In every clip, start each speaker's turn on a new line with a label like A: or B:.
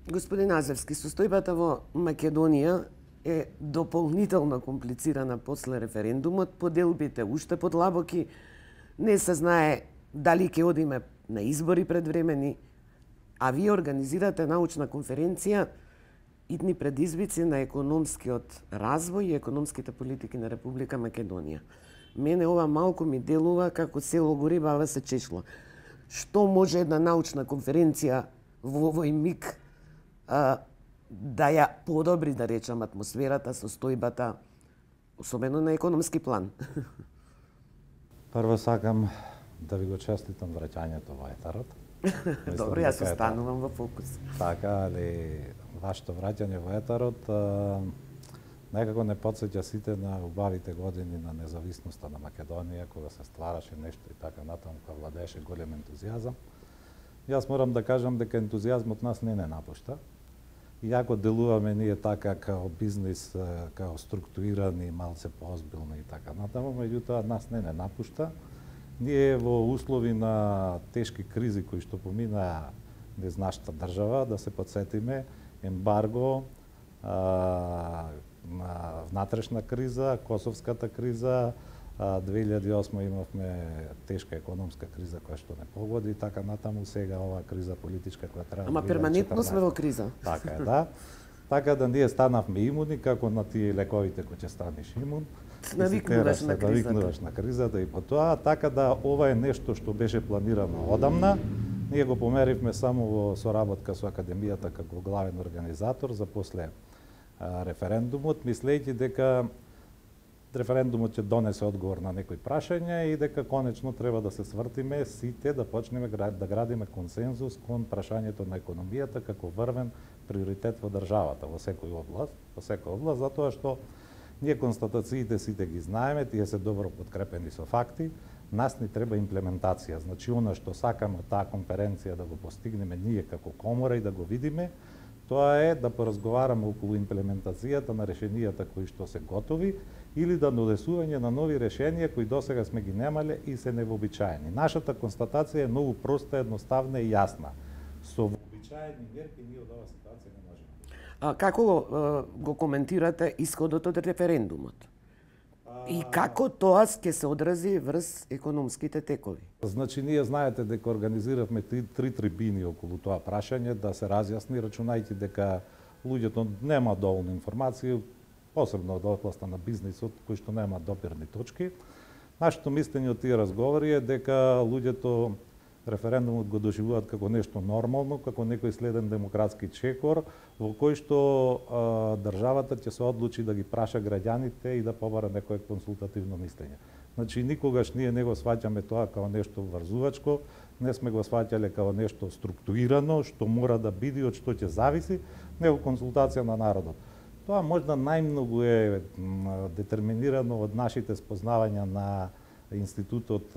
A: Господин Азевски, состојбата во Македонија е дополнително комплицирана после референдумот, поделбите уште подлабоки, не се знае дали ќе одиме на избори предвремени, а вие организирате научна конференција идни предизвици на економскиот развој и економските политики на Република Македонија. Мене ова малку ми делува како село гори баба се чешла. Што може една научна конференција во овој миг да ја подобри, да речам, атмосферата, состојбата, особено на економски план?
B: Прво сакам да ви го честитам враќањето во етарот.
A: Добро, јас останувам во фокус.
B: Така, али вашето враќање во етарот некако не потсеќа сите на убавите години на независноста на Македонија, кога се ствараше нешто и така натаму, кога владееше голем ентузијазам. Јас морам да кажам дека ентузијазмот нас не напушта. Иако делуваме ние така као бизнис, као структурирани, малце поозбилни и така натаму, меѓутоа нас не напушта. Ние во услови на тешки кризи кои што поминаа низ нашата држава, да се подсетиме, ембарго, внатрешна криза, косовската криза, 2008 имавме тешка економска криза која што не погоди и така натаму, сега оваа криза политичка која трае.
A: Ама перманентно сме во криза.
B: Така е, да. Така да ние станавме имуни, како на тие лековите кои ќе станеш имун.
A: Навикнуваш на кризата.
B: Навикнуваш на кризата и по тоа, така да ова е нешто што беше планирано одамна. Ние го померивме само во соработка со Академијата како главен организатор за после референдумот, мислејќи дека референдумот ќе донесе одговор на некои прашања и дека конечно треба да се свртиме сите, да почнеме да градиме консензус кон прашањето на економијата како врвен приоритет во државата, во секој област, затоа што ние констатациите сите ги знаеме, тие се добро подкрепени со факти, нас ни треба имплементација. Значи, она што сакаме од таа конференција да го постигнеме ние како комора и да го видиме, тоа е да поразговараме околу имплементацијата на решенијата кои што се готови или да донесување на нови решенија кои досега сме ги немале и се невообичаени. Нашата констатација е многу проста, едноставна и јасна. Со вообичаени мерки ние од оваа ситуација не можеме.
A: Како го коментирате исходот од референдумот? И како тоа ќе се одрази врз економските текови?
B: Значи, ние знаете дека организиравме три трибини околу тоа прашање, да се разјасни, рачунајќи дека луѓето нема доволно информација, посебно од областа на бизнисот, кои што нема допирни точки. Нашето мислење од тие разговори е дека луѓето референдумот го доживуваат како нешто нормално, како некој следен демократски чекор, во кој што државата ќе се одлучи да ги праша граѓаните и да побара некое консултативно мислење. Значи, никогаш ние не го сваќаме тоа како нешто врзувачко, не сме го сваќале како нешто структурирано, што мора да биде и од што ќе зависи, него консултација на народот. Тоа можда најмногу е детерминирано од нашите спознавања на институтот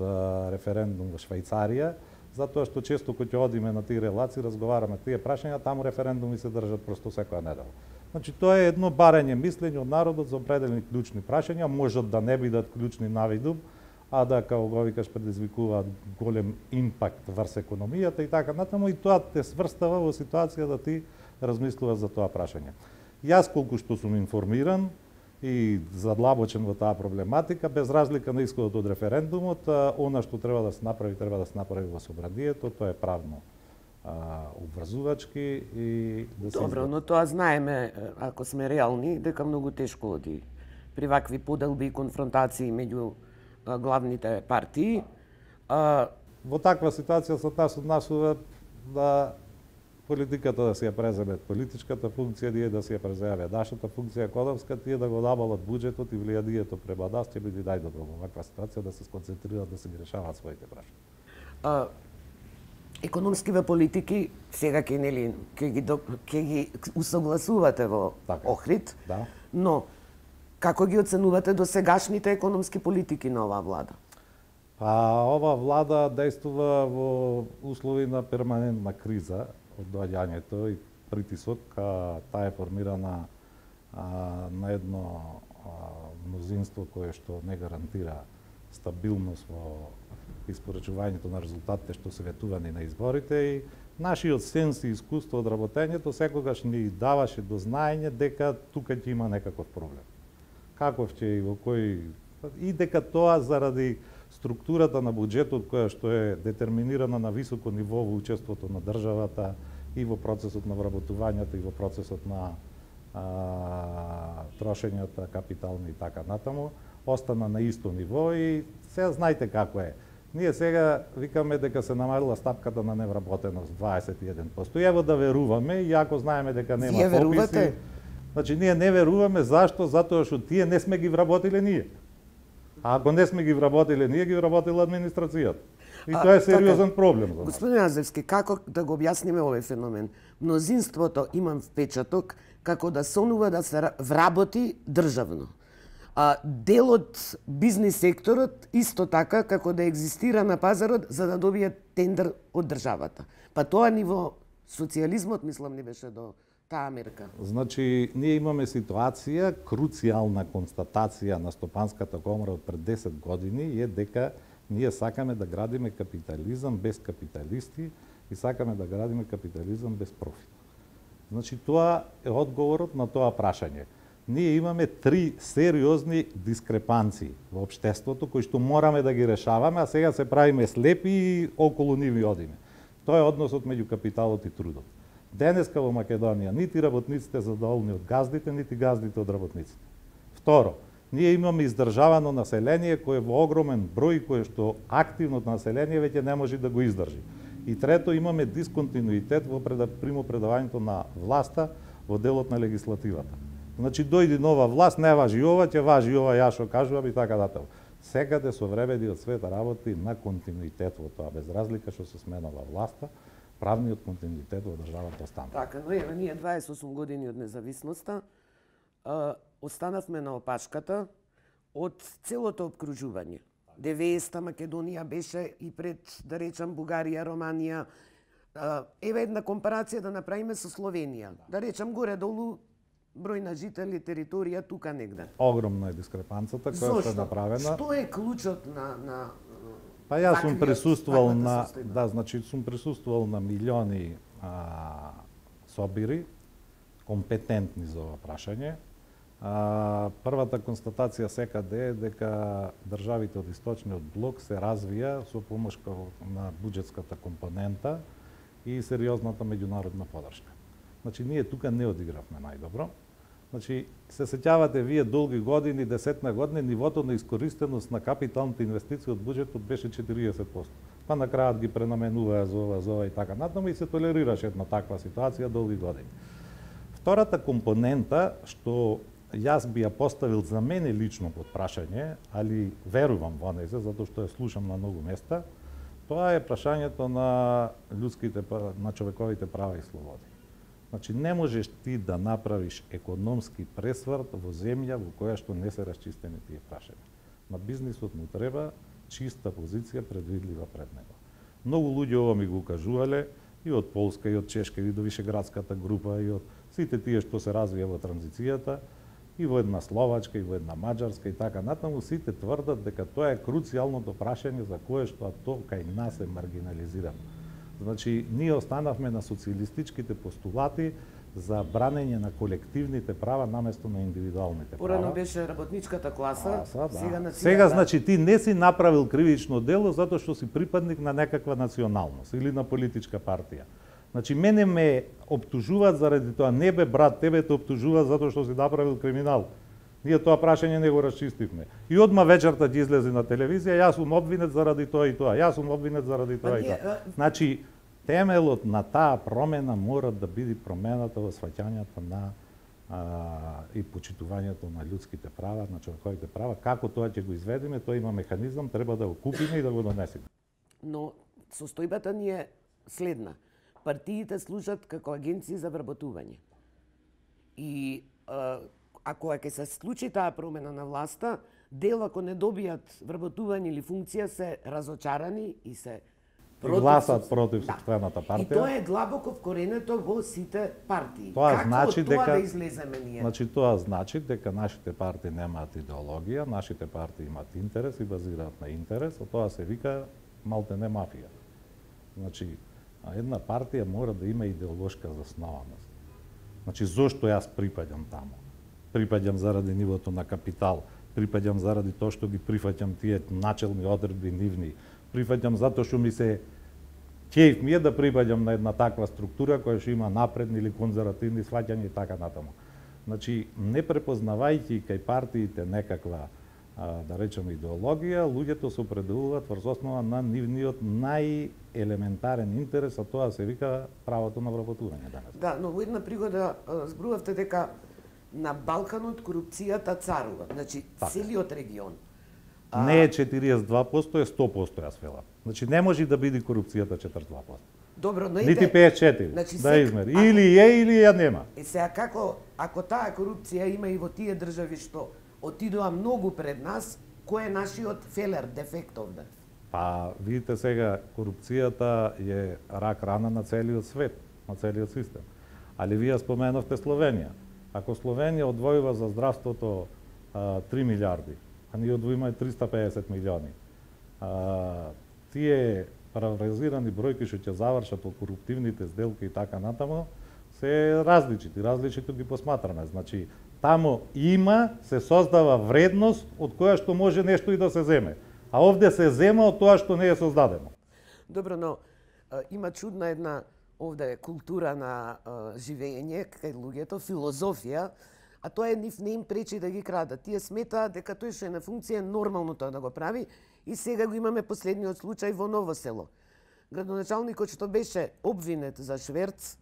B: референдум во Швајцарија, затоа што често кога ќе одиме на тие релации, разговараме тие прашања, таму референдуми се држат просто секоја недела. Значи, тоа е едно барање мислење од народот за определени клучни прашања, можат да не бидат клучни навидум, а да, како го викаш, предизвикуваат голем импакт врз економијата и така натаму, и тоа те сврстава во ситуација да ти размислуваш за тоа прашање. Јас колку што сум информиран и задлабочен во таа проблематика, без разлика на исходот од референдумот, она што треба да се направи во собранието, тоа е правно обврзувачки и да се...
A: Добро, но тоа знаеме, ако сме реални, дека многу тешко оди при вакви поделби и конфронтации меѓу главните партии.
B: Во таква ситуација се нас однесува да политиката да си ја преземе политичката функција, ние да си ја преземе нашата функција економска, тие да го набават буџетот и влијанието према нас ќе биде најдобро во ваква ситуација да се сконцентрираат да се ги решаваат своите прашања.
A: Економскиве политики сега ќе ги усогласувате во Охрид,
B: да.
A: Но како ги оценувате досегашните економски политики на оваа влада?
B: Ова влада действува во услови на перманентна криза од доаѓањето и притисок. Таа е формирана на едно мнозинство кое што не гарантира стабилност во испорачувањето на резултатите што се ветувани на изборите и Нашиот сенс и искуство од работењето секогаш ни даваше до знаење дека тука ќе има некаков проблем. Каков ќе и во кој... И дека тоа заради структурата на буџетот која што е детерминирана на високо ниво во учеството на државата и во процесот на вработувањето и во процесот на трошењата капитални и така натаму, остана на исто ниво и сега знаете како е. Ние сега викаме дека се намалила стапката на невработеност 21%. И ево да веруваме, иако знаеме дека нема пописи.
A: Вие верувате?
B: Значи ние не веруваме, зашто? Затоа што тие не сме ги вработиле ние. А ако не сме ги вработиле ние, ги вработила администрацијата. И тоа е сериозен проблем за нас.
A: Господин Азевски, како да го објасниме овој феномен? Мнозинството, имам впечаток, како да сонува да се вработи државно. Дел од бизнис секторот исто така како да екзистира на пазарот за да добие тендер од државата. Па тоа ниво социјализмот, мислам, не беше до таа мерка.
B: Значи, ние имаме ситуација, круцијална констатација на Стопанската комора од пред 10 години е дека ние сакаме да градиме капитализам без капиталисти и сакаме да градиме капитализам без профит. Значи, тоа е одговорот на тоа прашање. Ние имаме три сериозни дискрепанции во општеството кои што мораме да ги решаваме, а сега се правиме слепи и околу нив одиме. Тоа е односот меѓу капиталот и трудот. Денеска во Македонија нити работниците задоволни од газдите, нити газдите од работниците. Второ, ние имаме издржавано население кое во огромен број кое што активното население веќе не може да го издржи. И трето, имаме дисконтинуитет во примопредавањето на власта во делот на легислативата. Значи, дојди нова власт, не важи ова, ќе важи ова, ја што кажувам и така натаму. Секаде современиот свет работи на континуитет во тоа, без разлика што се сменува власта, правниот континуитет во државата остана.
A: Така, но еве ние 28 години од независноста останавме на опашката од целото обкружување. 90-та Македонија беше и пред, да речам, Бугарија, Романија. Еве една компарација да направиме со Словенија. Да речам, горе-долу број на жители, територија тука негде.
B: Огромна е дискрепанцата која е направена.
A: Што е клучот на
B: Па јас сум присуствувал на сум присуствувал на милиони собири компетентни за ова прашање. Првата констатација секаде е дека државите од источниот блок се развија со помош на буџетската компонента и сериозната меѓународна подршка. Значи, ние тука не одигравме најдобро. Значи, се сеќавате вие долги години, 10 години, нивото на искористеност на капиталните инвестиции од буџетот беше 40%. Па на крајот ги пренаменуваа за ова и така натаму и се толерираше една таква ситуација долги години. Втората компонента, што јас би ја поставил за мене лично под прашање, али верувам во нејзе, затоа што ја слушам на многу места, тоа е прашањето на на човековите права и слободи. Значи, не можеш ти да направиш економски пресврт во земја во која што не се расчистени тие прашања. На бизнисот му треба чиста позиција предвидлива пред него. Многу луѓе ова ми го кажувале и од Полска, и од Чешка, и до Вишеградската група, и од сите тие што се развија во транзицијата, и во една Словачка, и во една Маđарска, и така натаму, сите тврдат дека тоа е круцијалното прашање за кое што тоа кај нас е маргинализирано. Значи, ние останавме на социјалистичките постулати за бранење на колективните права наместо на индивидуалните права.
A: Порано беше работничката класа,
B: сега значи ти не си направил кривично дело затоа што си припадник на некаква националност или на политичка партија. Значи, мене ме оптужуваат заради тоа, не бе брат, тебе те оптужуваат затоа што си направил криминал. Ние тоа прашање не го расчистивме. И одма вечерта ги излезе на телевизија, јас сум обвинет заради тоа и тоа, јас сум обвинет заради тоа и тоа. Значи, темелот на таа промена мора да биде промената во сваќањето на и почитувањето на луѓските права, на човековите права. Како тоа ќе го изведеме, тоа има механизам, треба да го купиме и да го донесеме.
A: Но состојбата ни е следна. Партиите служат како агенции за вработување. И ако ќе се случи таа промена на власта, дел ако не добијат вработување или функција се разочарани и се
B: гласат против собствената партија.
A: И тоа е длабоко вкоренето во сите партии.
B: Тоа значи дека
A: да излеземе ние?
B: Значи тоа значи дека нашите партии немаат идеологија, нашите партии имаат интерес и базираат на интерес, а тоа се вика малтене мафија. Значи А една партија мора да има идеолошка заснованост. Значи, зошто јас припаѓам таму? Припаѓам заради нивото на капитал, припаѓам заради тоа што ги прифаќам тие начелни одредби нивни, прифаќам затоа што ми се кејф ми е да припаѓам на една таква структура која што има напредни или конзервативни сваќања и така натаму. Значи, не препознавајќи кај партиите некаква, да речеме, идеологија, луѓето се определуваат врз основа на нивниот најелементарен интерес, а тоа се вика правото на вработување данес.
A: Да, но во една пригода зборувавте дека на Балканот корупцијата царува, значи целиот регион.
B: Не е 42%, е 100% јас велам. Значи не може да биде корупцијата 42%.
A: Добро, но
B: нити 54,
A: значи,
B: да измери. Или е, или ја нема.
A: Сега како, ако таа корупција има и во тие држави што отидоа многу пред нас, кој е нашиот фелер, дефект овде?
B: Па, видите сега, корупцијата е рак рана на целиот свет, на целиот систем. Али вие споменавте Словенија. Ако Словенија одвојува за здравството 3 милиарди, а ние одвојуваме 350 милиони, тие паравразирани бројки што ќе завршат од коруптивните сделки и така натаму, се различито ги посматраме. Значи, таму има, се создава вредност од која што може нешто и да се земе. А овде се зема од тоа што не е создадено.
A: Добро, но има чудна една овде култура на живење кај луѓето, филозофија, а тоа е нив не им пречи да ги крадат. Тие сметаат дека тој што е на функција е нормално тоа да го прави и сега го имаме последниот случај во Ново село. Градоначалникот што беше обвинет за шверц,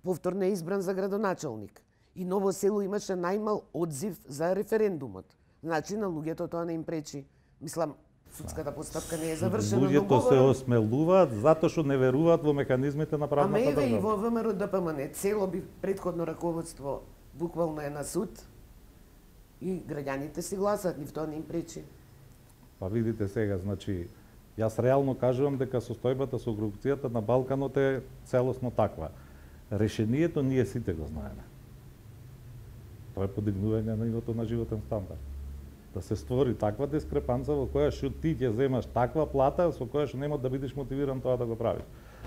A: повторно е избран за градоначалник. И Ново село имаше најмал одзив за референдумот. Значи на луѓето тоа не им пречи. Мислам, судската постапка не е завршена.
B: Луѓето се осмелуваат затоа што не веруваат во механизмите на правната држава.
A: Ама еве и во ВМРО ДПМН цело би претходно раководство буквално е на суд и граѓаните си гласат, нив тоа не им пречи.
B: Па видите сега, значи, јас реално кажувам дека состојбата со корупцијата на Балканот е целосно таква. Решението ние сите го знаеме. Тоа е подигнување на нивото на животен стандард. Да се створи таква дискрепанца во која што ти ќе земаш таква плата со која што нема да бидеш мотивиран тоа да го правиш.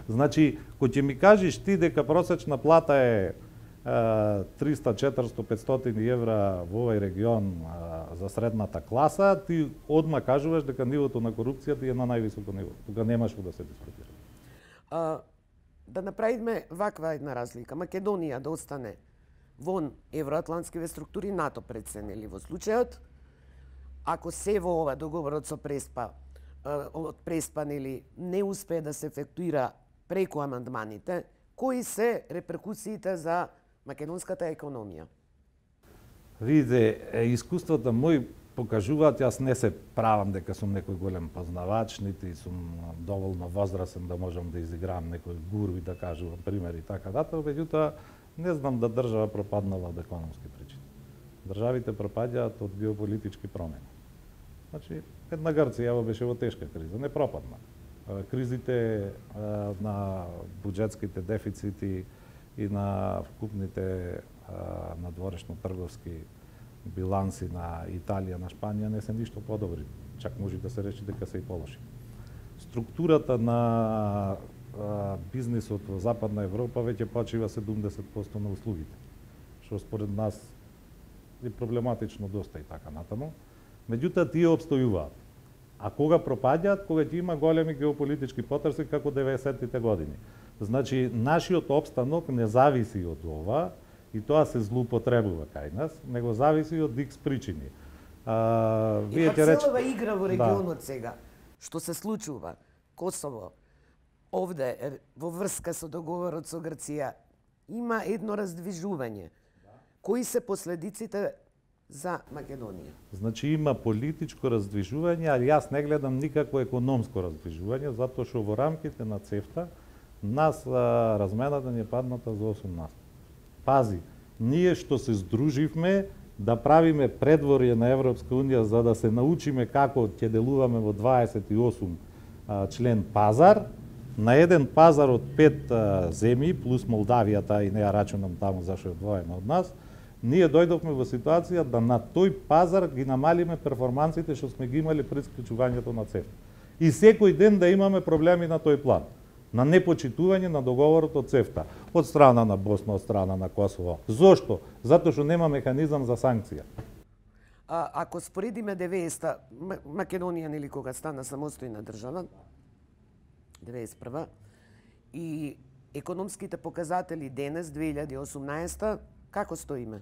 B: Значи, кој ќе ми кажеш ти дека просечна плата е 300, 400, 500 евра во овој регион за средната класа, ти одма кажуваш дека нивото на корупцијата е на највисоко ниво. Тука нема што да се дискутира.
A: Да направиме ваква една разлика. Македонија да остане вон евроатлантскиве структури, НАТО пред се, нели, во случајот, ако се во ова договорот со Преспа, нели, не успее да се ефектуира преку амандманите, кои се реперкусиите за македонската економија?
B: Видите, искуствата мои покажуваат, јас не се правам дека сум некој голем познавач, нити сум доволно возрасен да можам да изиграм некој гуру и да кажувам примери и така натаму, меѓутоа не знам да држава пропаднала од економски причини. Државите пропаѓаат од геополитички промени. Значи, една Грција беше во тешка криза, не пропадна. Кризите на буџетските дефицити и на вкупните надворешно трговски биланси на Италија, на Шпанија не се ништо подобри. Чак може да се рече дека се и полоши. Структурата на бизнисот во Западна Европа веќе почива 70% на услугите, што според нас е проблематично доста и така натаму. Меѓутоа тие обстојуваат. А кога пропаѓаат? Кога ќе има големи геополитички потрси како 90-тите години. Значи, нашиот опстанок не зависи од ова и тоа се злоупотребува кај нас, него зависи од X причини.
A: Вие ќе целова игра во регионот сега, што се случува, Косово, овде, во врска со договорот со Грција, има едно раздвижување. Кои се последиците за Македонија? Значи
B: има политичко раздвижување, али јас не гледам никакво економско раздвижување, затоа што во рамките на ЦЕФТА нас размената ни е падната за 8%. Пази, ние што се здруживме да правиме предворје на Европска Унија за да се научиме како ќе делуваме во 28 член пазар, на еден пазар од 5 земји, плюс Молдавијата, и не ја рачунам таму зашто е одвоена од нас, ние дојдовме во ситуација да на тој пазар ги намалиме перформансите што сме ги имали пред склучувањето на ЦЕФТА. И секој ден да имаме проблеми на тој план. на непочитување на договорот од ЦЕФТА, од страна на Босна, од страна на Косово. Зошто? Затоа што нема механизам за санкција.
A: Ако споредиме 90-та, Македонија нели кога стана самостојна држава, 91-та, и економските показатели денес, 2018-та, како стоиме?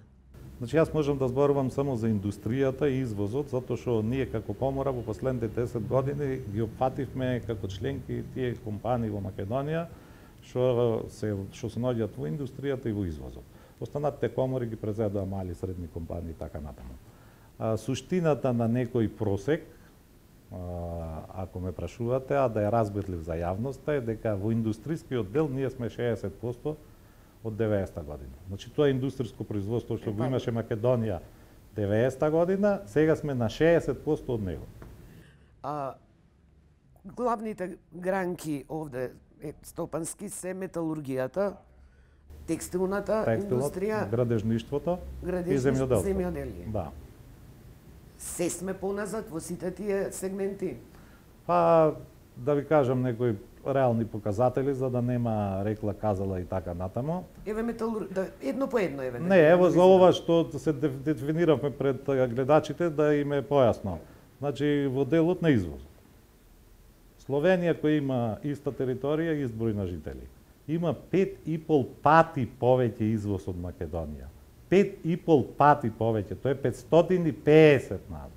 B: Значи, јас можам да зборувам само за индустријата и извозот, затоа што ние како комора во последните 10 години ги опфативме како членки тие компании во Македонија што се наоѓаат во индустријата и во извозот. Останатите комори ги презедоа мали и средни компании и така натаму. Суштината на некој просек, ако ме прашувате, а да ја разбирлив за јавноста, е дека во индустрискиот дел ние сме 60% од 90-та година. Значи, тоа е индустриско производство што го имаше Македонија 90-та година, сега сме на 60% од него.
A: Главните гранки овде стопански се металургијата, текстилната индустрија,
B: градежништвото и земјоделие. Да.
A: Се сме поназад во сите тие сегменти?
B: Па, да ви кажам некои реални показатели, за да нема рекла, казала и така натаму.
A: Едно по едно,
B: Не, ево за ова што се дефиниравме пред гледачите да им е појасно. Значи, во делот на извоз. Словенија, која има иста територија и ист број на жители, има 5,5 пати повеќе извоз од Македонија. 5,5 пати повеќе, тоа е 550 назад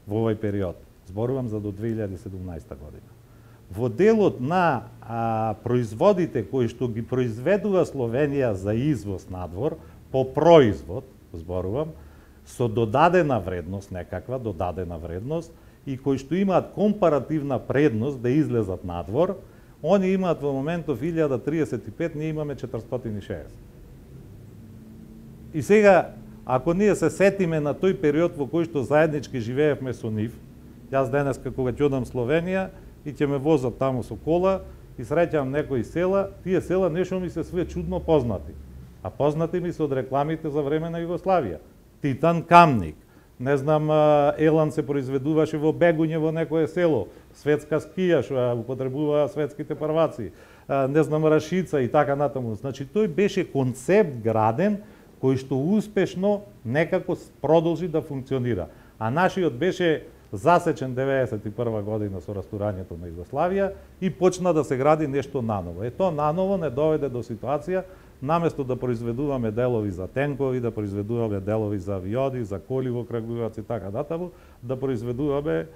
B: во овој период. Зборувам за до 2017 година. Во делот на производите кои што ги произведува Словенија за извоз надвор, по производ, зборувам, со додадена вредност, некаква додадена вредност, и кои што имаат компаративна предност да излезат надвор, они имаат во моментов 1035, ние имаме 460. И сега, ако ние се сетиме на тој период во кој што заеднички живеевме со нив, јас денеска кога ќе одам Словенија и ќе ме возат таму со кола и среќам некои села, тие села нешто ми се све чудно познати. А познати ми се од рекламите за време на Југославија. Титан Камник, не знам, елан се произведуваше во Бегуње во некое село, светска скија што употребуваа светските прваци, не знам, рашица и така натаму. Значи, тој беше концепт граден кој што успешно некако продолжи да функционира. А нашиот беше засечен 91 година со растурањето на Југославија и почна да се гради нешто наново. Тоа наново не доведе до ситуација, наместо да произведуваме делови за тенкови, да произведуваме делови за авиони, за коли во Крагуевац и така натаму, да произведуваме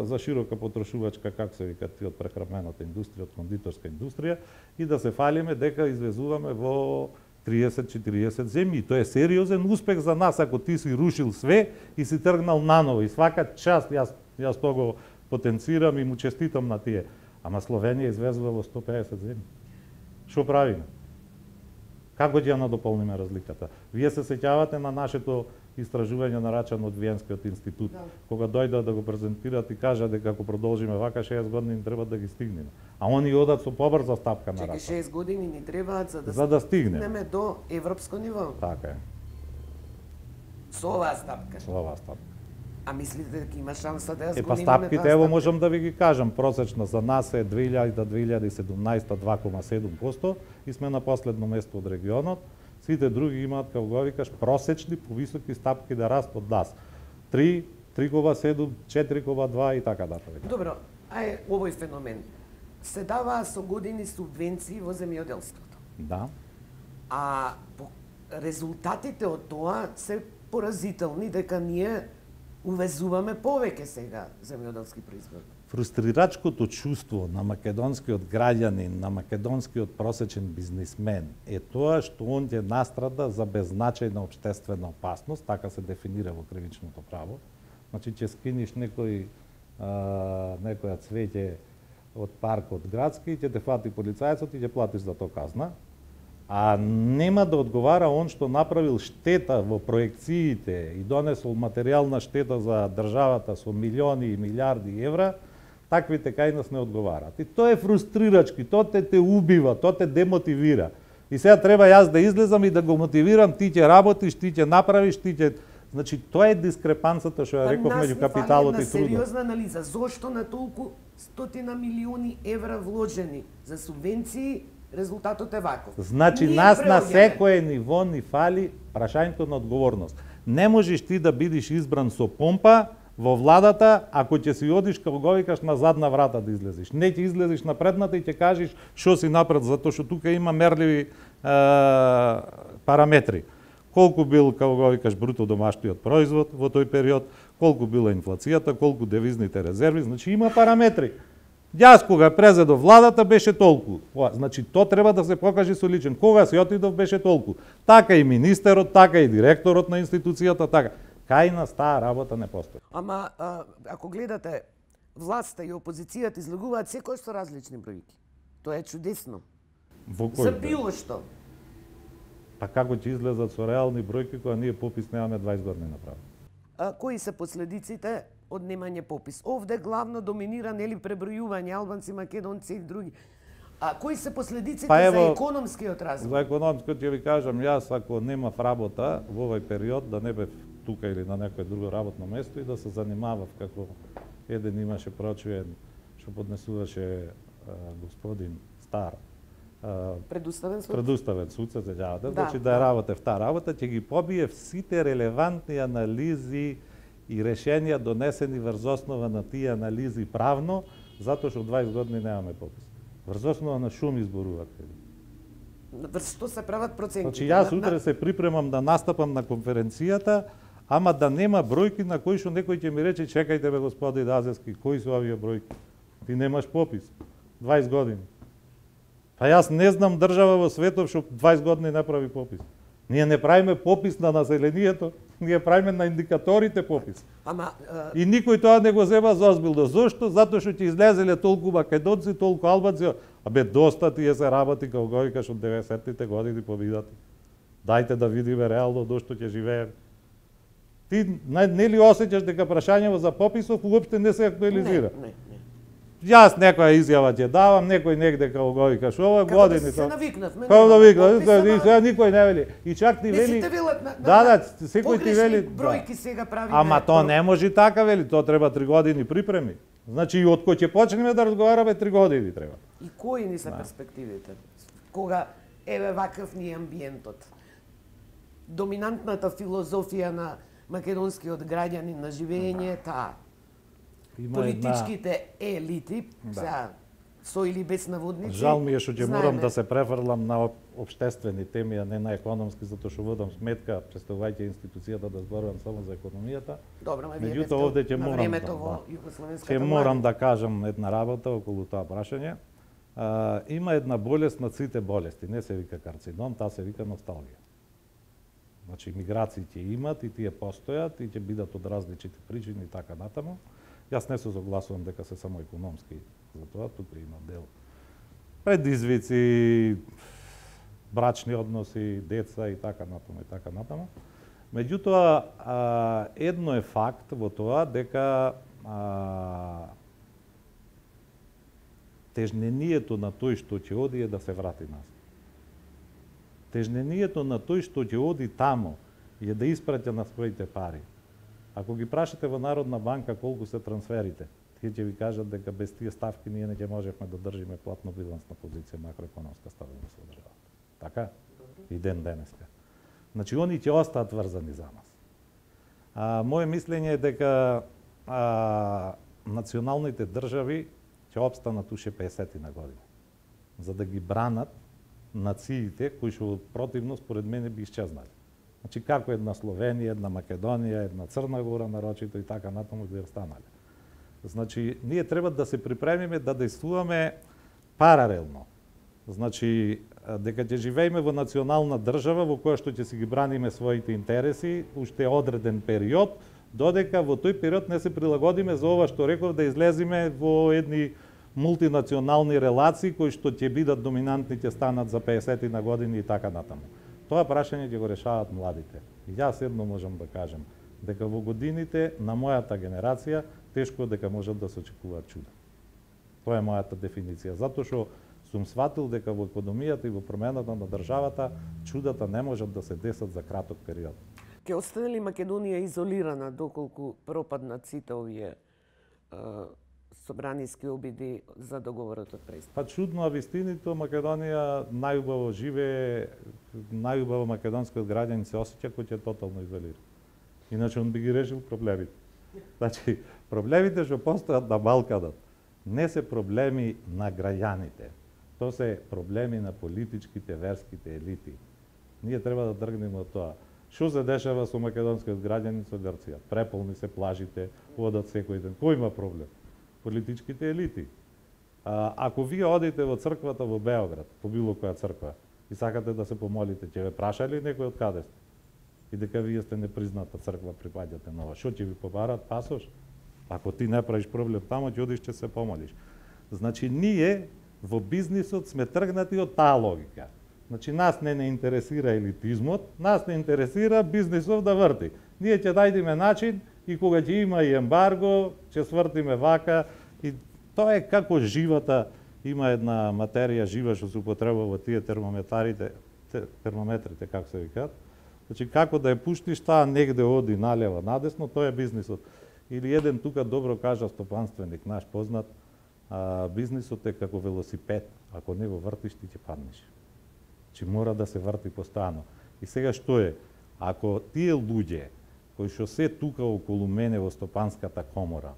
B: за широка потрошувачка, како се вика, од прехранбената индустрија, од кондиторска индустрија, и да се фалиме дека извезуваме во 30-40 земји. Тоа е сериозен успех за нас ако ти си рушил све и си тргнал наново. И свака част, јас тоа го потенцирам и му честитам на тие. Ама Словенија извезува во 150 земји. Што правиме? Како ќе ја надополниме разликата? Вие се сеќавате на нашето истражување нарачано од Виенскиот институт, кога дојдат да го презентират и кажат дека ако продолжиме вака 6 години ни треба да ги стигнеме. А они одат со побрза стапка на рача.
A: 6 години ни требаат
B: за да стигнеме
A: до европско ниво.
B: Така е.
A: Со оваа стапка.
B: Со оваа стапка.
A: А мислите дека има шанса да ја
B: згонимаме? Па стапките, ево можам да ви ги кажам, просечна за нас е 2000-2017 2,7% и сме на последно место од регионот. Сите други имаат, како го викаш, просечни повисоки стапки да раст од нас. 3, 3,7, 4,2 и така натаму.
A: Добро, овој феномен. Се даваа со години субвенции во земјоделството.
B: Да.
A: А резултатите од тоа се поразителни, дека ние увезуваме повеќе сега земјоделски производ.
B: Фрустрирачкото чувство на македонскиот граѓанин, на македонскиот просечен бизнисмен е тоа што он ќе настрада за беззначајна општествена опасност, така се дефинира во кривичното право. Значи ќе скиниш некоја цвеќе од паркот градски, ќе те фати полицајецот и ќе платиш за тоа казна. А нема да одговара он што направил штета во проекциите и донесол материјална штета за државата со милиони и милиарди евра, таквите кај нас не одговараат. И тоа е фрустрирачки, тоа те убива, тоа те демотивира. И сега треба јас да излезам и да го мотивирам, ти ќе работиш, ти ќе направиш, ти ќе Значи тоа е дискрепанцата што ја реков меѓу капиталот и трудот.
A: Сериозна анализа, зошто на толку стотина милиони евра вложени за субвенции, резултатот е ваков.
B: Значи нас на секое ниво ни фали прашањето на одговорност. Не можеш ти да бидеш избран со помпа во владата ако ќе си одиш како го викаш на задна врата да излезеш. Не ќе излезеш на предната и ќе кажеш што си напред, затоа што тука има мерливи параметри. Колку бил, како го викаш, бруто домашниот производ во тој период, колку била инфлацијата, колку девизните резерви, значи има параметри. Јас кога презедов владата беше толку. Значи то треба да се покаже со личен. Кога си отидов беше толку. Така и министерот, така и директорот на институцијата, така. Кај нас таа работа не постои.
A: Ама ако гледате, власта и опозицијата излагуваат секој со различни бројки. Тоа е чудесно. За било што.
B: Па како ќе излезат со реални бројки кога ние попис немаме 20 години направено?
A: Кои се последиците од немање попис? Овде главно доминира нели пребројување албанци, македонци и други. А кои се последиците за економскиот развој?
B: За економскиот ќе ви кажам, јас ако немав работа во овој период да не бев тука или на некое друго работно место и да се занимавав како еден имаше прочуен што поднесуваше господин Стар. Предуставен суд се сеќавате, значи да работев таа работа, ќе ги побие сите релевантни анализи и решенија донесени врз основа на тие анализи правно, затоа што 20 години немаме попис. Врз основа на шум изборувате.
A: Врз што се прават проценти?
B: Значи јас утре се припремам да настапам на конференцијата, ама да нема бројки на кои што некој ќе ми рече чекајте бе господи Дазевски, кои се овие бројки? Ти немаш попис. 20 години. Па јас не знам држава во светот што 20 години не прави попис. Ние не правиме попис на населението, ние правиме на индикаторите попис. И никој тоа не го зема за озбилно. Зошто? Затоа што ќе излезеле толку македонци, толку албанци. Абе доста тие се работи како го викаш од 90-тите години повидати. Дајте да видиме реално до што ќе живееме. Ти нели осеќаш дека прашањето за пописов уопште не се актуализира?
A: Не.
B: Јас некоја изјава ќе давам, некој негде како го викаш, ова години
A: се навикнавме.
B: Како да викнав, и сега никој не вели. И чак ти вели. Да, секој ти вели.
A: Бројки сега прави.
B: Ама тоа не може така вели, тоа треба 3 години припреми. Значи и од кој ќе почнеме да разговараме 3 години треба.
A: И кои ни се перспективите? Кога еве ваков ни амбиентот. Доминантната филозофија на македонскиот граѓанин на живење е таа. Политичките елити, со или без наводници.
B: Жал ми е што ќе морам да се префрлам на општествени теми, а не на економски, затоа што водам сметка, представувајќи институцијата да зборувам само за економијата.
A: Добро,
B: меѓутоа овде ќе морам да кажам една работа околу тоа прашање. Има една болест на сите болести, не се вика карцином, таа се вика носталгија. Значи миграции ќе имат и тие постојат и ќе бидат од различити причини и така натаму. Јас не се согласувам дека се само економски за тоа, тука има дел предизвици, брачни односи, деца и така натаму. Меѓутоа, едно е факт во тоа дека тежнението на тој што ќе оди е да се врати назад. Тежнението на тој што ќе оди тамо е да испраќа на своите пари. Ако ги прашате во Народна банка колку се трансферите, тие ќе ви кажат дека без тие ставки ние не ќе можевме да држиме платно-билансна позиција макроекономска стабилност во државата. Така? И ден денеска. Значи, они ќе остаат врзани за нас. Моje мислење е дека националните држави ќе обстанат уште 50 на години, за да ги бранат нациите кои што противно според мене би исчезнали. Значи како една Словенија, една Македонија, една Црна Гора нарочито и така натаму би останале. Значи ние треба да се припремиме да действуваме паралелно. Значи дека ќе живееме во национална држава во која што ќе си ги браниме своите интереси уште одреден период, додека во тој период не се прилагодиме за ова што реков да излеземе во едни мултинационални релации кои што ќе бидат доминантни, ќе станат за 50 на години и така натаму. Тоа прашање ќе го решаваат младите. И јас едно можам да кажам, дека во годините на мојата генерација тешко дека можат да се очекуваат чуда. Тоа е мојата дефиниција, затоа што сум сватил дека во економијата и во промената на државата чудата не можат да се десат за краток период.
A: Ќе остане ли Македонија изолирана доколку пропаднат сите овие собраниски обиди за договорот од Преспа?
B: Па чудно, а вистинито Македонија најубаво живее, најубаво македонскиот граѓанин се осеќа кој ќе тотално изолира. Иначе он би ги решил проблемите. Значи, проблемите што постојат на Балканот не се проблеми на граѓаните. Тоа се проблеми на политичките, верските елити. Ние треба да тргнеме од тоа. Што се дешава со македонскиот граѓанин со Грција? Преполни се плажите, одат секој ден. Кој има проблем? Политичките елити. Ако вие одите во црквата во Београд, по било која црква, и сакате да се помолите, ќе ве праша ли некој од каде сте? И дека вие сте непризната црква, припаѓате на ова. Што ќе ви побарат пасош? Ако ти не правиш проблем тамо, ќе одиш ќе се помолиш. Значи, ние во бизнисот сме тргнати од таа логика. Значи, нас не интересира елитизмот, нас не интересира бизнисов да врти. Ние ќе најдеме начин и кога ќе има и ембарго, ќе свртиме вака. И тоа е како живата. Има една материја жива што се употребува во тие термометрите, како се викаат. Значи, како да ја пуштиш, таа негде оди налево, надесно, тоа е бизнисот. Или еден тука добро кажа стопанственик, наш познат, бизнисот е како велосипед. Ако не го вртиш, ти ќе паднеш. Значи, мора да се врти постојано. И сега што е? Ако тие луѓе, кои што се тука околу мене во Стопанската комора,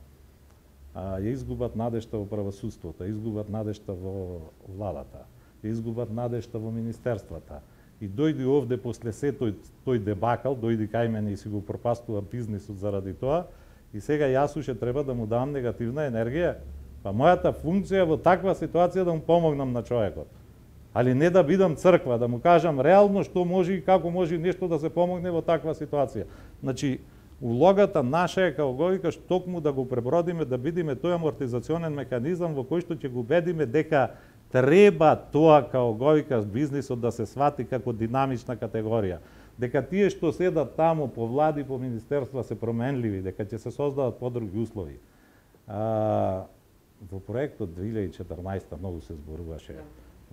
B: ја изгубат надежта во правосудството, изгубат надежта во владата, изгубат надежта во министерствата, и дојди овде после се тој дебакал, дојди кај мене и си го пропастува бизнисот заради тоа, и сега јас уште треба да му дам негативна енергија. Па мојата функција во таква ситуација да му помогнам на човекот. Али не да бидам црква, да му кажам реално што може и како може нешто да се помогне во таква ситуација. Значи, улогата наша е, како го викаш, токму да го пребродиме, да бидиме тој амортизационен механизам во кој што ќе го убедиме дека треба тоа, како го викаш, бизнисот да се свати како динамична категорија. Дека тие што седат таму по влади, по министерства се променливи, дека ќе се создадат подруги услови. Во проектот 2014 многу се зборуваше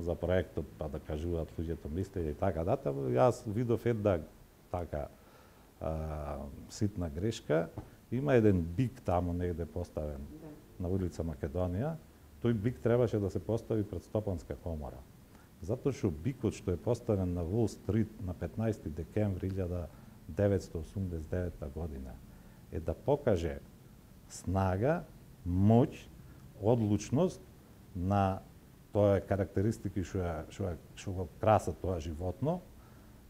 B: за проектот, па да кажуваат луѓето мислење и така дата, јас видов една така ситна грешка. Има еден бик таму негде поставен на улица Македонија. Тој бик требаше да се постави пред Стопанска комора. Затоа што бикот што е поставен на Уол Стрит на 15 декември 1989 година е да покаже снага, моќ, одлучност на тоа карактеристики што го красат тоа животно.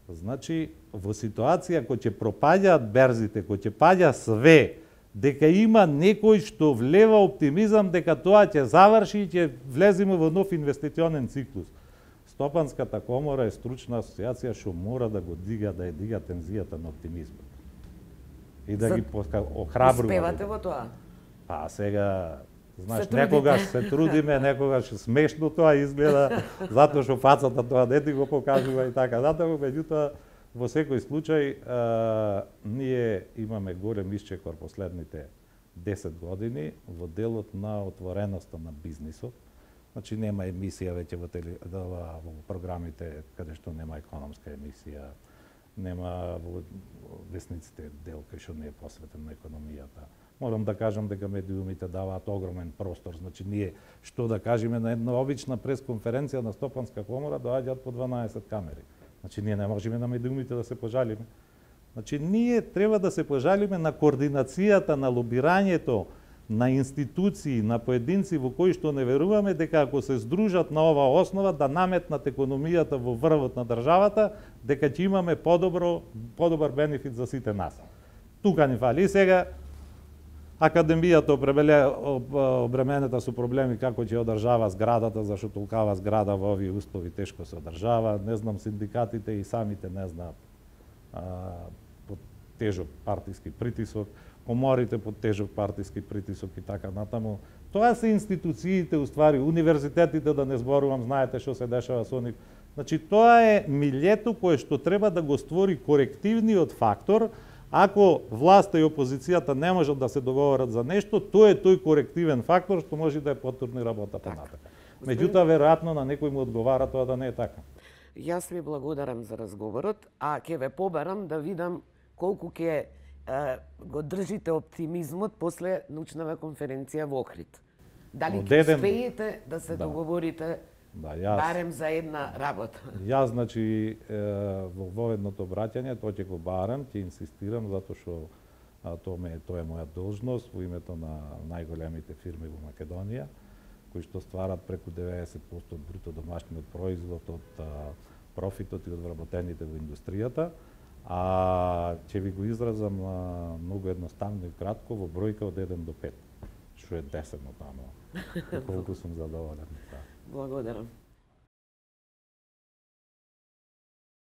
B: Значи, во ситуација кој ќе пропаѓаат берзите, кој ќе паѓа све, дека има некој што влева оптимизам дека тоа ќе заврши и ќе влеземе во нов инвестиционен циклус. Стопанската комора е стручна асоциација што мора да го дига, да ја дига тензијата на оптимизмот. И да ги охрабрува.
A: Успевате во тоа?
B: Па сега, знаеш, некогаш се трудиме, некогаш смешно тоа изгледа, затоа што фацата тоа не ти го покажува и така натаму, меѓутоа во секој случај ние имаме голем исчекор последните 10 години во делот на отвореноста на бизнисот. Значи нема емисија веќе во програмите каде што нема економска емисија, нема во весниците дел кај што не е посветен на економијата. Морам да кажам дека медиумите даваат огромен простор. Значи ние што да кажеме на една обична пресконференција на Стопанска комора доаѓаат по 12 камери. Значи ние не можеме на медиумите да се пожалиме. Значи ние треба да се пожалиме на координацијата, на лобирањето, на институции, на поединци во кои што не веруваме дека ако се здружат на оваа основа да наметнат економијата во врвот на државата, дека ќе имаме подобар бенефит за сите нас. Тука ни фали. И сега Академијата обременета со проблеми како ќе одржава зградата, зашто толкава зграда во овие услови тешко се одржава. Не знам, синдикатите и самите не знаат под тежок партиски притисок, коморите под тежок партиски притисок и така натаму. Тоа се институциите, уствари, универзитетите, да не зборувам, знаете што се дешава со нив. Значи, тоа е милјето кое што треба да го створи корективниот фактор. Ако власта и опозицијата не можат да се договорат за нешто, тоа е тој корективен фактор што може да ја потурни работа понатака. Меѓутоа, веројатно на некој му одговара тоа да не е така.
A: Јас ви благодарам за разговорот, а ќе ве побарам да видам колку ќе го држите оптимизмот после научнава конференција во Охрид. Дали ќе успеете да се договорите барем за една работа?
B: Јас, значи, во воведното обраќање, тоа ќе го барам, ќе инсистирам, затоа што тоа е моја должност во името на најголемите фирми во Македонија, кои што стварат преку 90% од бруто домашниот производ, од профитот и од вработените во индустријата, а ќе ви го изразам многу едноставно и кратко во бројка од 1 до 5, што е 10 таму. Колку сум задоволен.
A: Благодарам.